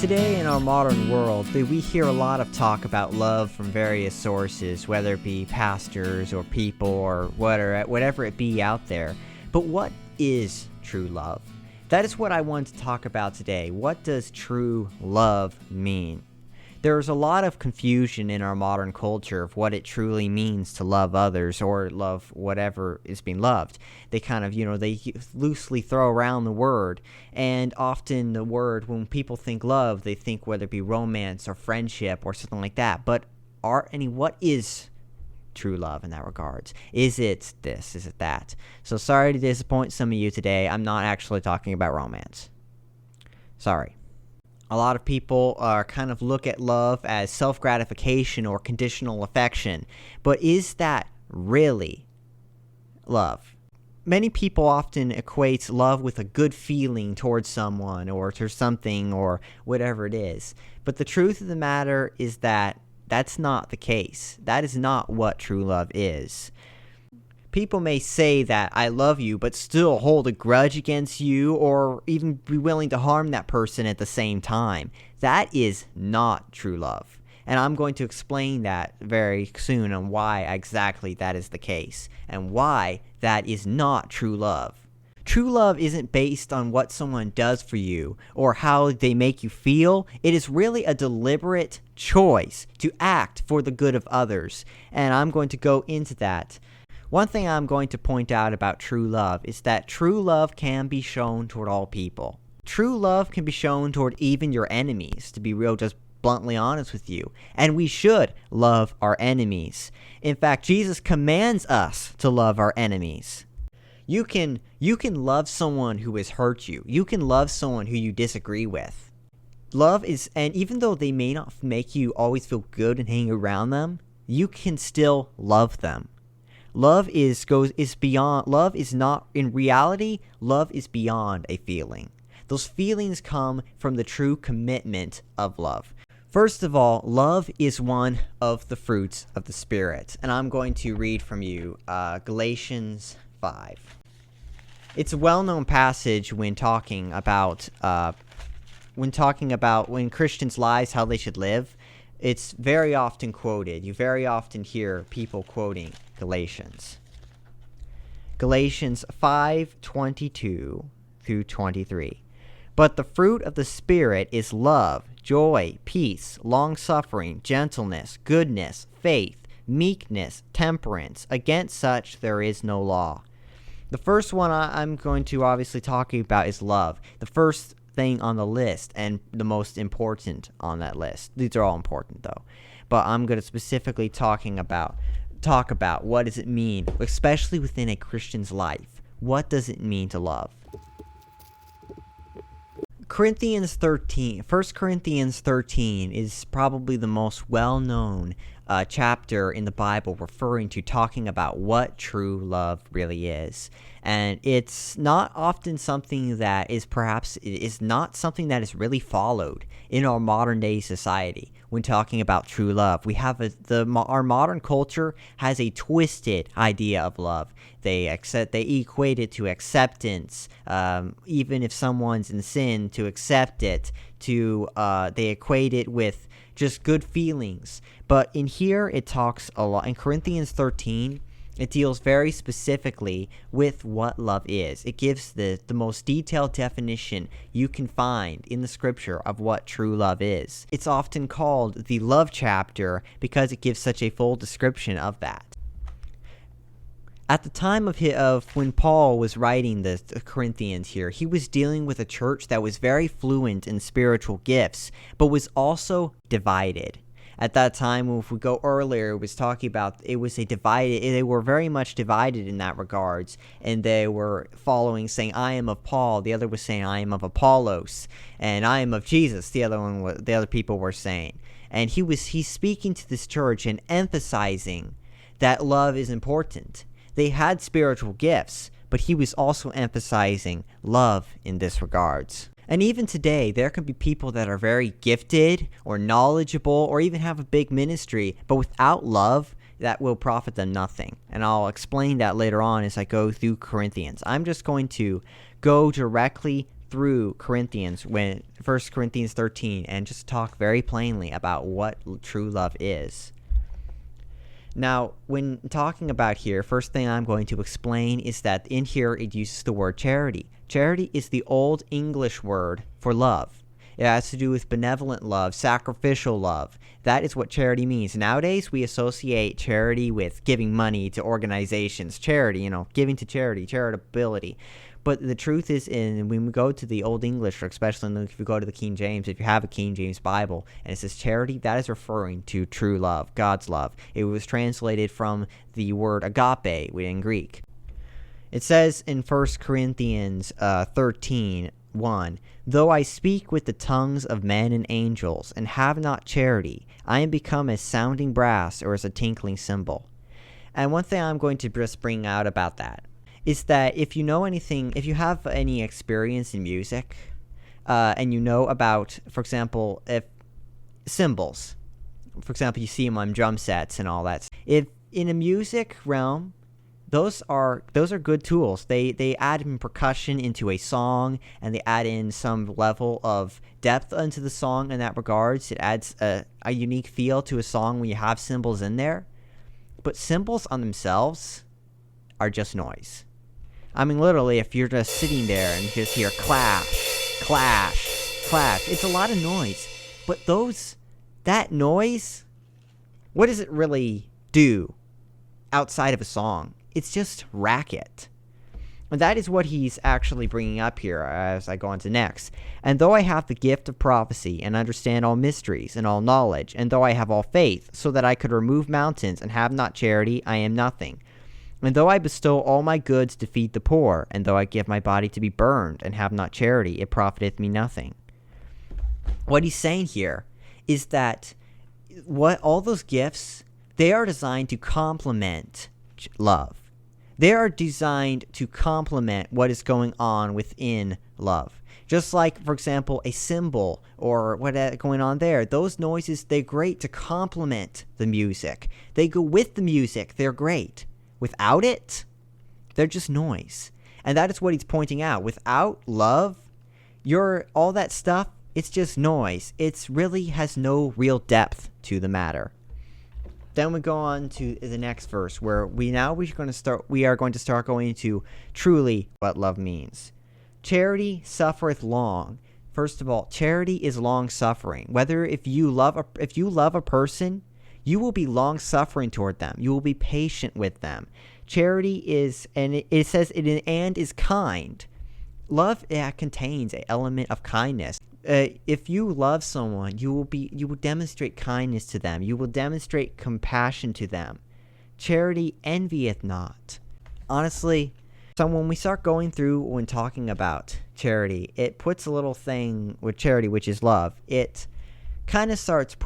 Today in our modern world, we hear a lot of talk about love from various sources, whether it be pastors or people or whatever it be out there. But what is true love? That is what I want to talk about today. What does true love mean? There's a lot of confusion in our modern culture of what it truly means to love others or love whatever is being loved. They kind of, they loosely throw around the word. And often the word, when people think love, they think whether it be romance or friendship or something like that. But what is true love in that regards? Is it this? Is it that? So sorry to disappoint some of you today. I'm not actually talking about romance. Sorry. A lot of people kind of look at love as self-gratification or conditional affection. But is that really love? Many people often equate love with a good feeling towards someone or to something or whatever it is. But the truth of the matter is that that's not the case. That is not what true love is. People may say that I love you, but still hold a grudge against you or even be willing to harm that person at the same time. That is not true love. And I'm going to explain that very soon on why exactly that is the case and why that is not true love. True love isn't based on what someone does for you or how they make you feel. It is really a deliberate choice to act for the good of others. And I'm going to go into that. One thing I'm going to point out about true love is that true love can be shown toward all people. True love can be shown toward even your enemies, to be real, just bluntly honest with you. And we should love our enemies. In fact, Jesus commands us to love our enemies. You can love someone who has hurt you. You can love someone who you disagree with. Love is, and even though they may not make you always feel good and hang around them, you can still love them. Love is beyond. Love is not, in reality, love is beyond a feeling. Those feelings come from the true commitment of love. First of all, love is one of the fruits of the Spirit. And I'm going to read from you Galatians 5. It's a well-known passage when talking about when Christians' lives, how they should live. It's very often quoted. You very often hear people quoting Galatians. Galatians 5:22 through 23. But the fruit of the Spirit is love, joy, peace, long-suffering, gentleness, goodness, faith, meekness, temperance. Against such there is no law. The first one I'm going to obviously talking about is love. The first thing on the list and the most important on that list. These are all important though. But I'm going to specifically talk about what does it mean, especially within a Christian's life. What does it mean to love? 1 Corinthians 13 is probably the most well-known chapter in the Bible referring to talking about what true love really is. And it's not often something that is not something that is really followed in our modern day society when talking about true love. We have our modern culture has a twisted idea of love. They equate it to acceptance, even if someone's in sin, to accept it. They equate it with just good feelings. But in here, it talks a lot. In Corinthians 13, it deals very specifically with what love is. It gives the most detailed definition you can find in the scripture of what true love is. It's often called the love chapter because it gives such a full description of that. At the time of when Paul was writing the Corinthians here, he was dealing with a church that was very fluent in spiritual gifts, but was also divided. At that time, if we go earlier, it was talking about they were very much divided in that regards, and they were saying, I am of Paul, the other was saying, I am of Apollos, and I am of Jesus, the other people were saying. And he's speaking to this church and emphasizing that love is important. They had spiritual gifts, but he was also emphasizing love in this regards. And even today, there can be people that are very gifted or knowledgeable or even have a big ministry, but without love, that will profit them nothing. And I'll explain that later on as I go through Corinthians. I'm just going to go directly through Corinthians, when 1 Corinthians 13, and just talk very plainly about what true love is. Now, when talking about here, first thing I'm going to explain is that in here it uses the word charity. Charity is the old English word for love. It has to do with benevolent love, sacrificial love. That is what charity means. Nowadays, we associate charity with giving money to organizations. Charity, giving to charity, charitability. But the truth is, when we go to the Old English, or especially if you go to the King James, if you have a King James Bible, and it says charity, that is referring to true love, God's love. It was translated from the word agape in Greek. It says in 1 Corinthians 13:1, "Though I speak with the tongues of men and angels, and have not charity, I am become as sounding brass or as a tinkling cymbal." And one thing I'm going to just bring out about that is that if you know anything, if you have any experience in music, and you know about, for example, if cymbals, for example, you see them on drum sets and all that. If in a music realm, those are good tools. They add in percussion into a song, and they add in some level of depth into the song in that regards. It adds a unique feel to a song when you have cymbals in there. But cymbals on themselves are just noise. I mean, literally, if you're just sitting there and you just hear clash, clash, clash, it's a lot of noise. But that noise, what does it really do outside of a song? It's just racket. And that is what he's actually bringing up here as I go on to next. "And though I have the gift of prophecy, and understand all mysteries and all knowledge, and though I have all faith, so that I could remove mountains, and have not charity, I am nothing. And though I bestow all my goods to feed the poor, and though I give my body to be burned, and have not charity, it profiteth me nothing." What he's saying here is that all those gifts, they are designed to complement love. They are designed to complement what is going on within love. Just like, for example, a cymbal or what going on there. Those noises, they're great to complement the music. They go with the music. They're great. Without it, they're just noise. And that is what he's pointing out. Without love, all that stuff, it's just noise. It really has no real depth to the matter. Then we go on to the next verse, where we are going to start going into truly what love means. "Charity suffereth long." First of all, charity is long suffering. If you love a person, you will be long suffering toward them. You will be patient with them. Charity is, and it says it and is kind. Love contains an element of kindness. If you love someone, you will demonstrate kindness to them. You will demonstrate compassion to them. Charity envieth not. Honestly, so when we start going through when talking about charity, it puts a little thing with charity, which is love. It kind of starts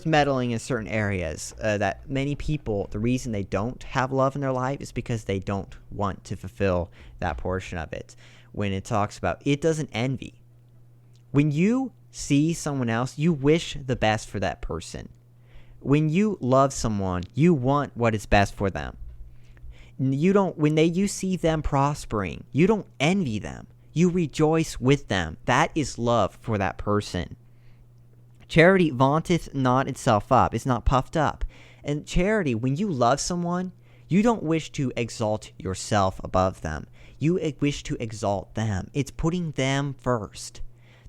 meddling in certain areas that many people, the reason they don't have love in their life is because they don't want to fulfill that portion of it. When it talks about, it doesn't envy. When you see someone else, you wish the best for that person. When you love someone, you want what is best for them. When you see them prospering, you don't envy them. You rejoice with them. That is love for that person. Charity vaunteth not itself up. It's not puffed up. And charity, when you love someone, you don't wish to exalt yourself above them. You wish to exalt them. It's putting them first.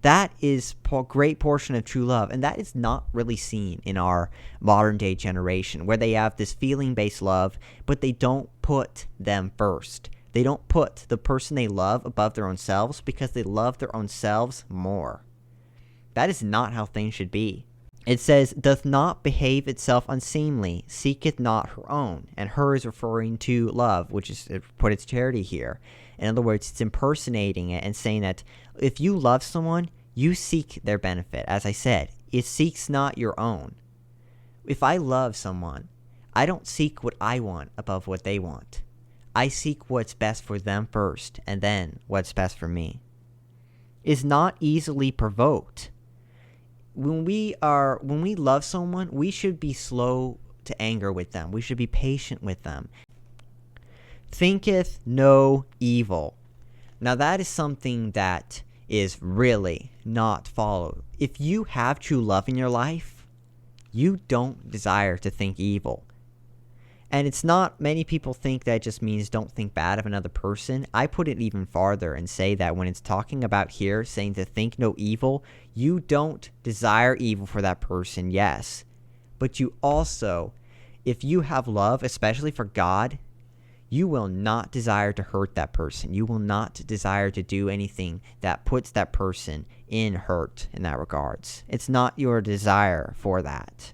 That is a great portion of true love, and that is not really seen in our modern-day generation, where they have this feeling-based love, but they don't put them first. They don't put the person they love above their own selves because they love their own selves more. That is not how things should be. It says, "Doth not behave itself unseemly, seeketh not her own." And her is referring to love, which is put its charity here. In other words, it's impersonating it and saying that if you love someone, you seek their benefit. As I said, it seeks not your own. If I love someone, I don't seek what I want above what they want. I seek what's best for them first, and then what's best for me. Is not easily provoked. When we love someone, we should be slow to anger with them. We should be patient with them. Thinketh no evil. Now that is something that is really not followed. If you have true love in your life, you don't desire to think evil. And it's not, many people think that just means don't think bad of another person. I put it even farther and say that when it's talking about here, saying to think no evil, you don't desire evil for that person, yes. But you also, if you have love, especially for God, you will not desire to hurt that person. You will not desire to do anything that puts that person in hurt in that regards. It's not your desire for that.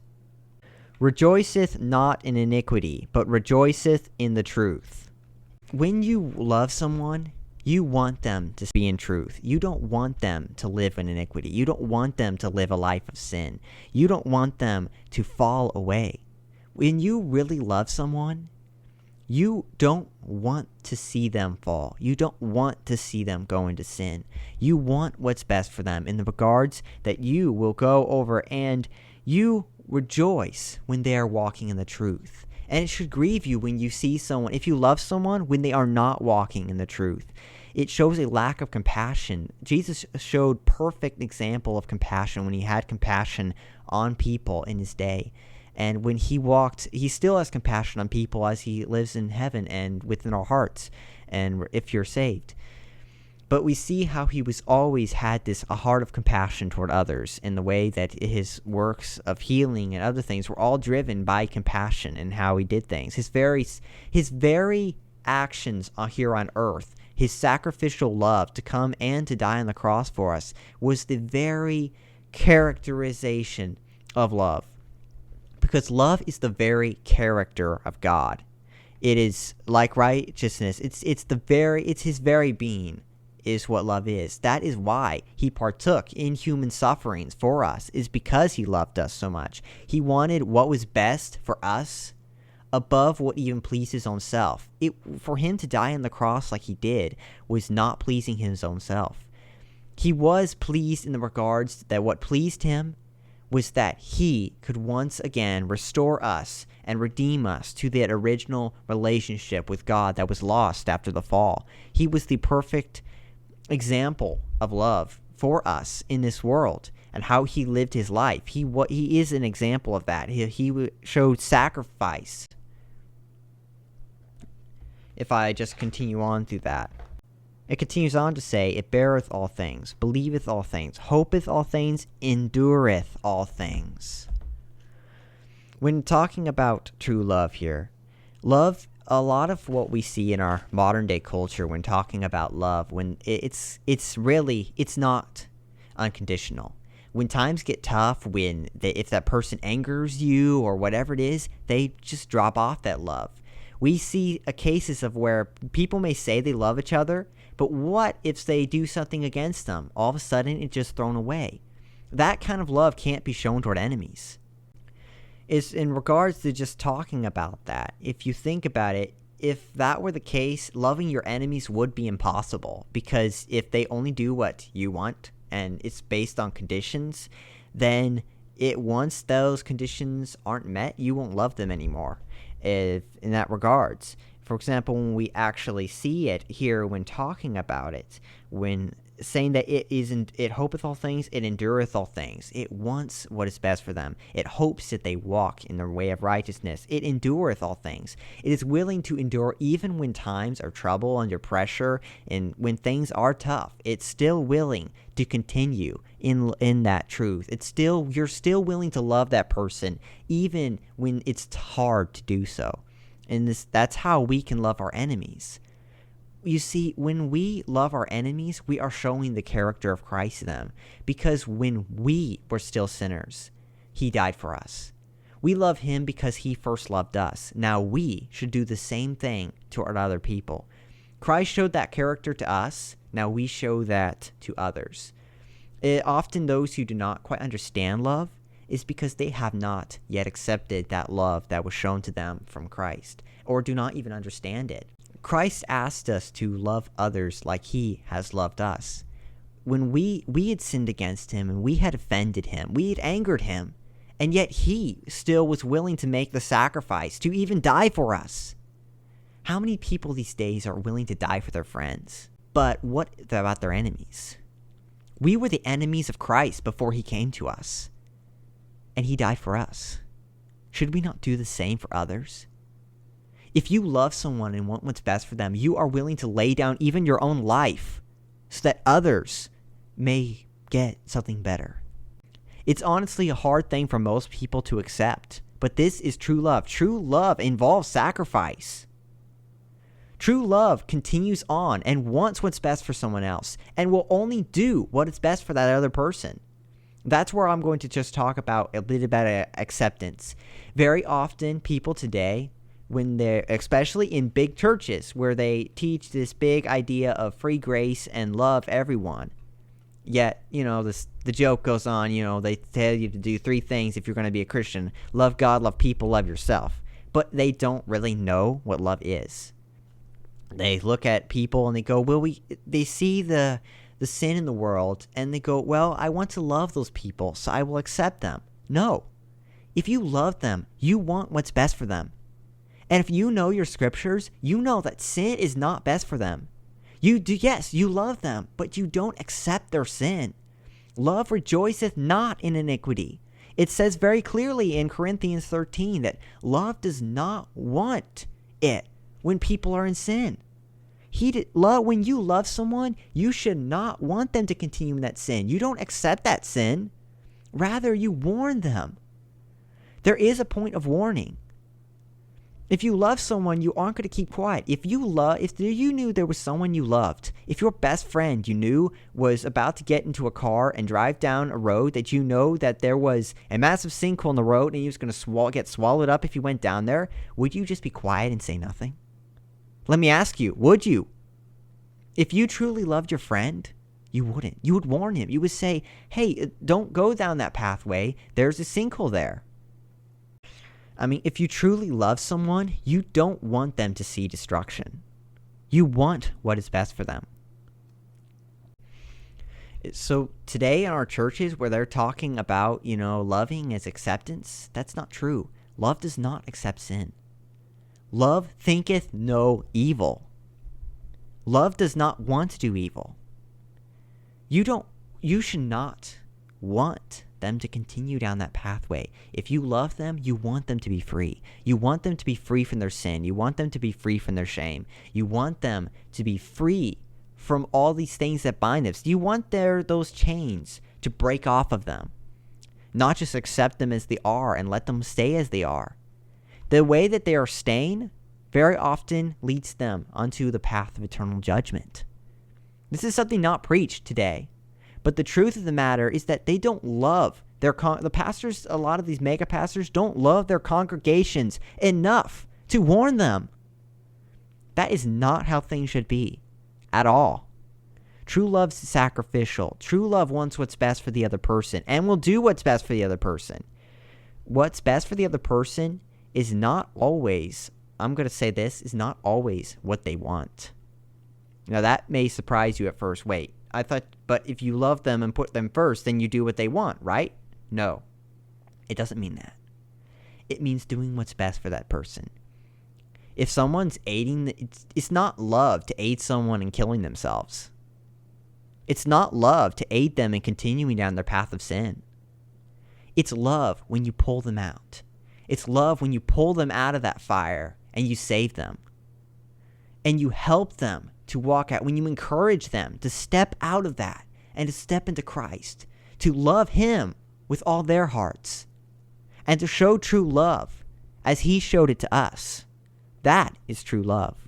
Rejoiceth not in iniquity, but rejoiceth in the truth. When you love someone, you want them to be in truth. You don't want them to live in iniquity. You don't want them to live a life of sin. You don't want them to fall away. When you really love someone, you don't want to see them fall. You don't want to see them go into sin. You want what's best for them in the regards that you will go over and you rejoice when they are walking in the truth. And it should grieve you when you see someone, if you love someone, when they are not walking in the truth. It shows a lack of compassion. Jesus showed perfect example of compassion when he had compassion on people in his day. And when he walked, he still has compassion on people as he lives in heaven and within our hearts, and if you're saved. But we see how he was always had a heart of compassion toward others in the way that his works of healing and other things were all driven by compassion and how he did things. His very actions here on earth, his sacrificial love to come and to die on the cross for us, was the very characterization of love. Because love is the very character of God. It is like righteousness. It's his very being is what love is. That is why he partook in human sufferings for us, is because he loved us so much. He wanted what was best for us above what even pleased his own self. For him to die on the cross like he did was not pleasing his own self. He was pleased in the regards that what pleased him was that he could once again restore us and redeem us to that original relationship with God that was lost after the fall. He was the perfect example of love for us in this world and how he lived his life. He is an example of that. He showed sacrifice. If I just continue on through that. It continues on to say, it beareth all things, believeth all things, hopeth all things, endureth all things. When talking about true love here, love, a lot of what we see in our modern day culture when talking about love, when it's not unconditional. When times get tough, if that person angers you or whatever it is, they just drop off that love. We see cases of where people may say they love each other, but what if they do something against them? All of a sudden, it's just thrown away. That kind of love can't be shown toward enemies. Is in regards to just talking about that. If you think about it, if that were the case, loving your enemies would be impossible. Because if they only do what you want, and it's based on conditions, then once those conditions aren't met, you won't love them anymore. In that regards. For example, when we actually see it here when talking about it, when saying that it hopeth all things, it endureth all things. It wants what is best for them. It hopes that they walk in the way of righteousness. It endureth all things. It is willing to endure even when times are trouble, under pressure, and when things are tough. It's still willing to continue in that truth. You're still willing to love that person even when it's hard to do so. And that's how we can love our enemies. You see, when we love our enemies, we are showing the character of Christ to them. Because when we were still sinners, he died for us. We love him because he first loved us. Now we should do the same thing toward other people. Christ showed that character to us. Now we show that to others. Often those who do not quite understand love is because they have not yet accepted that love that was shown to them from Christ, or do not even understand it. Christ asked us to love others like he has loved us. When we had sinned against him and we had offended him, we had angered him, and yet he still was willing to make the sacrifice to even die for us. How many people these days are willing to die for their friends? But what about their enemies? We were the enemies of Christ before he came to us, and he died for us. Should we not do the same for others? If you love someone and want what's best for them, you are willing to lay down even your own life so that others may get something better. It's honestly a hard thing for most people to accept, but this is true love. True love involves sacrifice. True love continues on and wants what's best for someone else and will only do what is best for that other person. That's where I'm going to just talk about a bit about acceptance. Very often, people today, when they're, especially in big churches where they teach this big idea of free grace and love everyone, yet, the joke goes on, they tell you to do 3 things if you're going to be a Christian: love God, love people, love yourself. But they don't really know what love is. They look at people and they go, they see the sin in the world and they go, well, I want to love those people, so I will accept them. No. If you love them, you want what's best for them. And if you know your scriptures, you know that sin is not best for them. Yes, you love them, but you don't accept their sin. Love rejoiceth not in iniquity. It says very clearly in Corinthians 13 that love does not want it when people are in sin. When you love someone, you should not want them to continue in that sin. You don't accept that sin. Rather, you warn them. There is a point of warning. If you love someone, you aren't going to keep quiet. If you knew there was someone you loved, if your best friend you knew was about to get into a car and drive down a road that you know that there was a massive sinkhole in the road and he was going to get swallowed up if you went down there, would you just be quiet and say nothing? Let me ask you, would you? If you truly loved your friend, you wouldn't. You would warn him. You would say, hey, don't go down that pathway. There's a sinkhole there. I mean, if you truly love someone, you don't want them to see destruction. You want what is best for them. So today in our churches where they're talking about, loving as acceptance, that's not true. Love does not accept sin. Love thinketh no evil. Love does not want to do evil. You should not want them to continue down that pathway. If you love them, you want them to be free. You want them to be free from their sin. You want them to be free from their shame. You want them to be free from all these things that bind them. You want those chains to break off of them. Not just accept them as they are and let them stay as they are. The way that they are staying very often leads them onto the path of eternal judgment. This is something not preached today. But the truth of the matter is that they don't love the pastors. A lot of these mega pastors don't love their congregations enough to warn them. That is not how things should be at all. True love is sacrificial. True love wants what's best for the other person and will do what's best for the other person. What's best for the other person is not always, I'm going to say this, is not always what they want. Now that may surprise you at first. Wait, but if you love them and put them first, then you do what they want, right? No, it doesn't mean that. It means doing what's best for that person. If someone's it's not love to aid someone in killing themselves. It's not love to aid them in continuing down their path of sin. It's love when you pull them out. It's love when you pull them out of that fire and you save them. And you help them to walk out, when you encourage them to step out of that and to step into Christ, to love Him with all their hearts, and to show true love as He showed it to us. That is true love.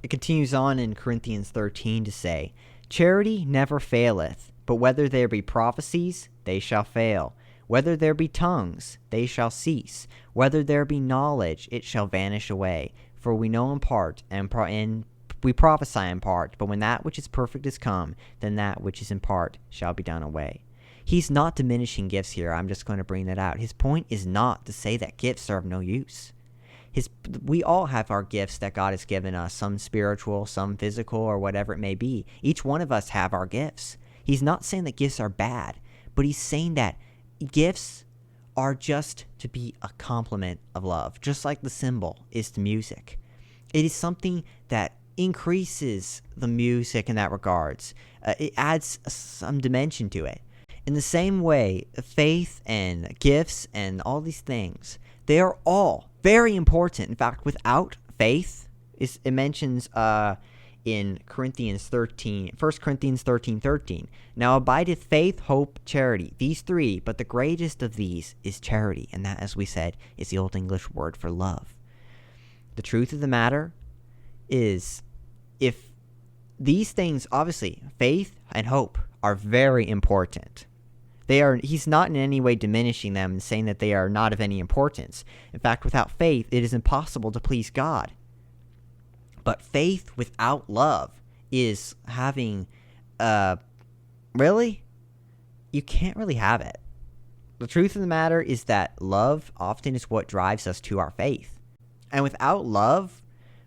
It continues on in Corinthians 13 to say, charity never faileth, but whether there be prophecies, they shall fail. Whether there be tongues, they shall cease. Whether there be knowledge, it shall vanish away. For we know in part, and we prophesy in part, but when that which is perfect is come, then that which is in part shall be done away. He's not diminishing gifts here. I'm just going to bring that out. His point is not to say that gifts are of no use. We all have our gifts that God has given us, some spiritual, some physical, or whatever it may be. Each one of us have our gifts. He's not saying that gifts are bad, but he's saying that gifts are just to be a complement of love, just like the cymbal is to music. It is something that increases the music in that regards. It adds some dimension to it. In the same way, faith and gifts and all these things, they are all very important. In fact, without faith, it mentions in Corinthians 13, 1 Corinthians 13:13. Now abideth faith, hope, charity. These three, but the greatest of these is charity. And that, as we said, is the Old English word for love. The truth of the matter is, if these things, obviously, faith and hope are very important. He's not in any way diminishing them and saying that they are not of any importance. In fact, without faith, it is impossible to please God. But faith without love is having, really? You can't really have it. The truth of the matter is that love often is what drives us to our faith. And without love,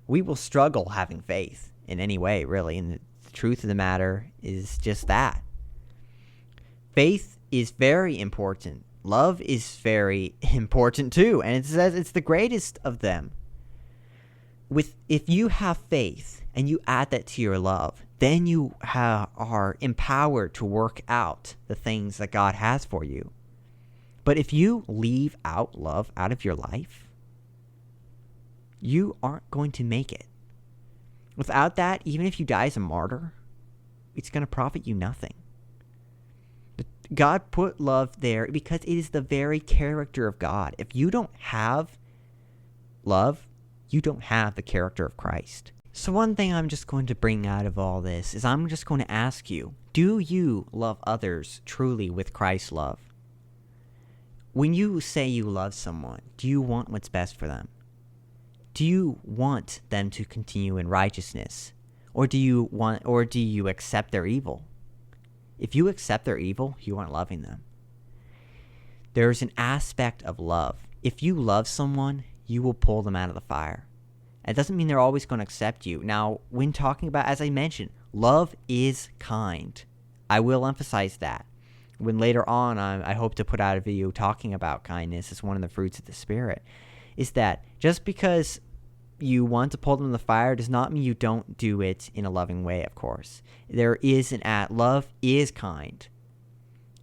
we will struggle having faith in any way, really. And the truth of the matter is just that. Faith is very important. Love is very important too. And it says it's the greatest of them. If you have faith and you add that to your love, then you are empowered to work out the things that God has for you. But if you leave out love out of your life, you aren't going to make it. Without that, even if you die as a martyr, it's going to profit you nothing. God put love there because it is the very character of God. If you don't have love, you don't have the character of Christ. So one thing I'm just going to bring out of all this is I'm just going to ask you, do you love others truly with Christ's love? When you say you love someone, do you want what's best for them? Do you want them to continue in righteousness? Or do you accept their evil? If you accept their evil, you aren't loving them. There's an aspect of love. If you love someone, you will pull them out of the fire. It doesn't mean they're always going to accept you. Now, when talking about, as I mentioned, love is kind. I will emphasize that. When later on, I hope to put out a video talking about kindness as one of the fruits of the Spirit, is that just because you want to pull them in the fire does not mean you don't do it in a loving way, of course. Love is kind.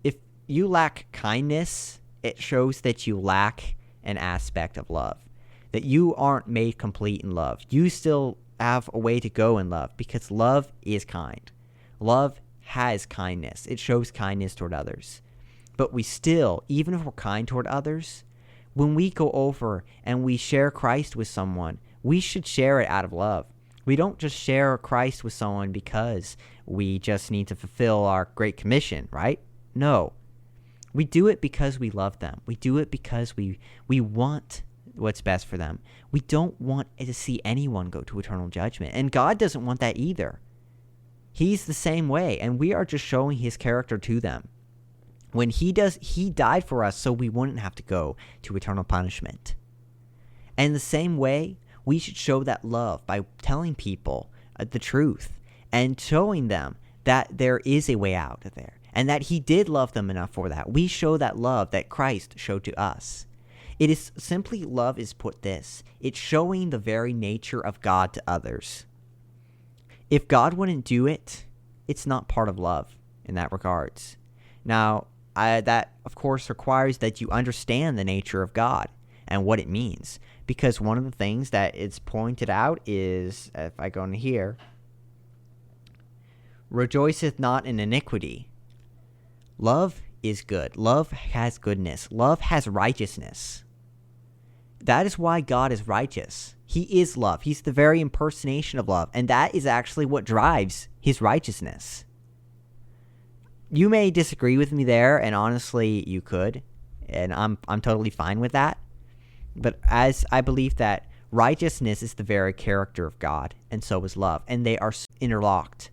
If you lack kindness, it shows that you lack an aspect of love, that you aren't made complete in love. You still have a way to go in love because love is kind. Love has kindness. It shows kindness toward others. But we still, even if we're kind toward others, when we go over and we share Christ with someone, we should share it out of love. We don't just share Christ with someone because we just need to fulfill our Great Commission, right? No. We do it because we love them. We do it because we want what's best for them. We don't want to see anyone go to eternal judgment. And God doesn't want that either. He's the same way, and we are just showing his character to them. When he died for us so we wouldn't have to go to eternal punishment. And the same way, we should show that love by telling people the truth and showing them that there is a way out of there and that he did love them enough for that. We show that love that Christ showed to us. It is simply love is put this. It's showing the very nature of God to others. If God wouldn't do it, it's not part of love in that regards. Now, that of course requires that you understand the nature of God and what it means. Because one of the things that it's pointed out is, if I go in here, rejoiceth not in iniquity. Love is good. Love has goodness. Love has righteousness. That is why God is righteous. He is love. He's the very impersonation of love. And that is actually what drives his righteousness. You may disagree with me there, and honestly, you could. And I'm totally fine with that. But as I believe that righteousness is the very character of God, and so is love, and they are interlocked.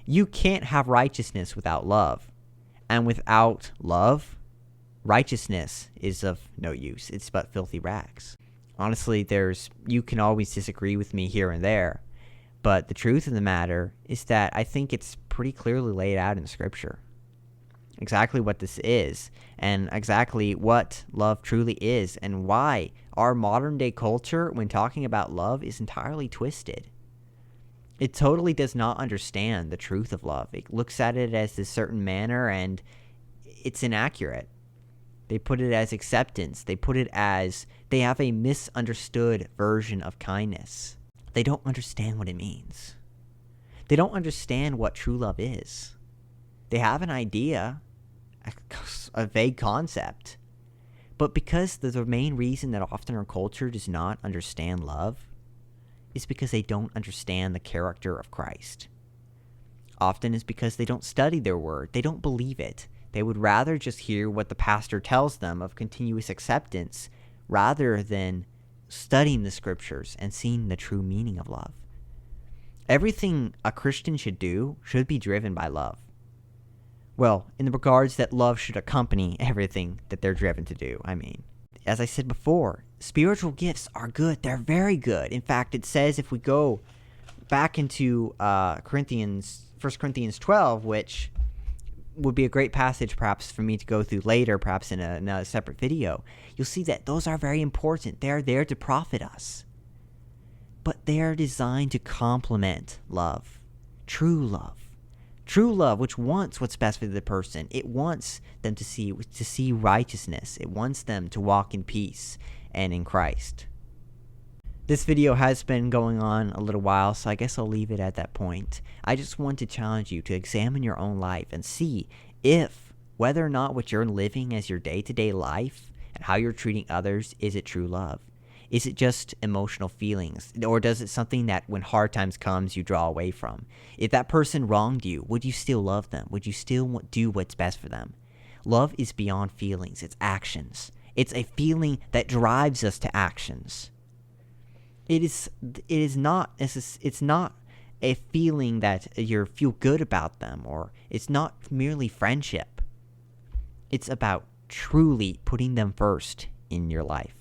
You can't have righteousness without love, and without love, righteousness is of no use. It's but filthy rags. Honestly, you can always disagree with me here and there, but the truth of the matter is that I think it's pretty clearly laid out in Scripture. Exactly what this is, and exactly what love truly is, and why our modern day culture, when talking about love, is entirely twisted. It totally does not understand the truth of love. It looks at it as this certain manner, and it's inaccurate. They put it as acceptance. They put it as they have a misunderstood version of kindness. They don't understand what it means. They don't understand what true love is. They have an idea, a vague concept. But because the main reason that often our culture does not understand love is because they don't understand the character of Christ. Often is because they don't study their word. They don't believe it. They would rather just hear what the pastor tells them of continuous acceptance rather than studying the scriptures and seeing the true meaning of love. Everything a Christian should do should be driven by love. Well, in the regards that love should accompany everything that they're driven to do. I mean, as I said before, spiritual gifts are good. They're very good. In fact, it says if we go back into 1 Corinthians 12, which would be a great passage perhaps for me to go through later, perhaps in a separate video, you'll see that those are very important. They're there to profit us. But they are designed to complement love, true love. True love, which wants what's best for the person. It wants them to see righteousness. It wants them to walk in peace and in Christ. This video has been going on a little while, so I guess I'll leave it at that point. I just want to challenge you to examine your own life and see if whether or not what you're living as your day-to-day life and how you're treating others, is it true love? Is it just emotional feelings? Or does it something that when hard times comes, you draw away from? If that person wronged you, would you still love them? Would you still do what's best for them? Love is beyond feelings. It's actions. It's a feeling that drives us to actions. It's not a feeling that you feel good about them, or it's not merely friendship. It's about truly putting them first in your life.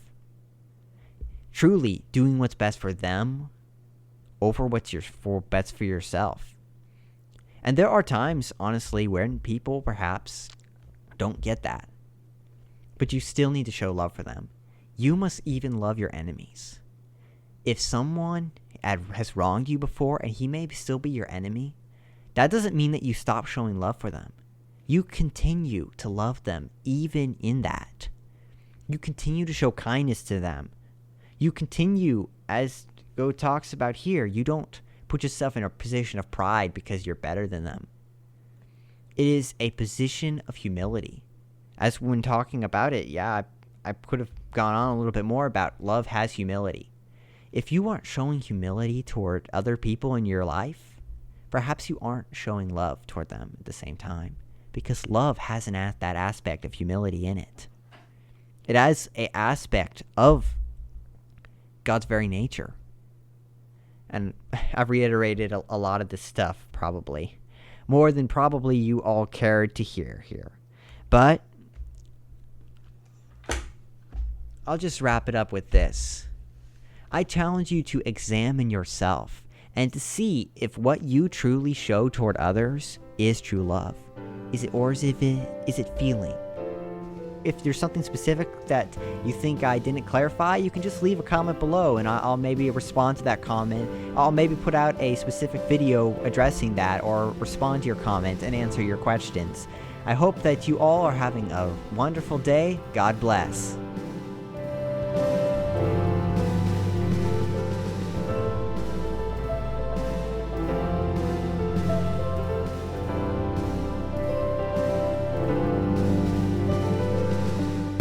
Truly doing what's best for them over what's best for yourself. And there are times, honestly, when people perhaps don't get that. But you still need to show love for them. You must even love your enemies. If someone has wronged you before and he may still be your enemy, that doesn't mean that you stop showing love for them. You continue to love them even in that. You continue to show kindness to them. You continue, as Go talks about here, you don't put yourself in a position of pride because you're better than them. It is a position of humility. As when talking about it, I could have gone on a little bit more about love has humility. If you aren't showing humility toward other people in your life, perhaps you aren't showing love toward them at the same time, because love has that aspect of humility in it. It has an aspect of God's very nature. And I've reiterated a lot of this stuff, probably. More than probably you all cared to hear here. But I'll just wrap it up with this. I challenge you to examine yourself and to see if what you truly show toward others is true love. Is it feeling? If there's something specific that you think I didn't clarify, you can just leave a comment below and I'll maybe respond to that comment. I'll maybe put out a specific video addressing that or respond to your comment and answer your questions. I hope that you all are having a wonderful day. God bless.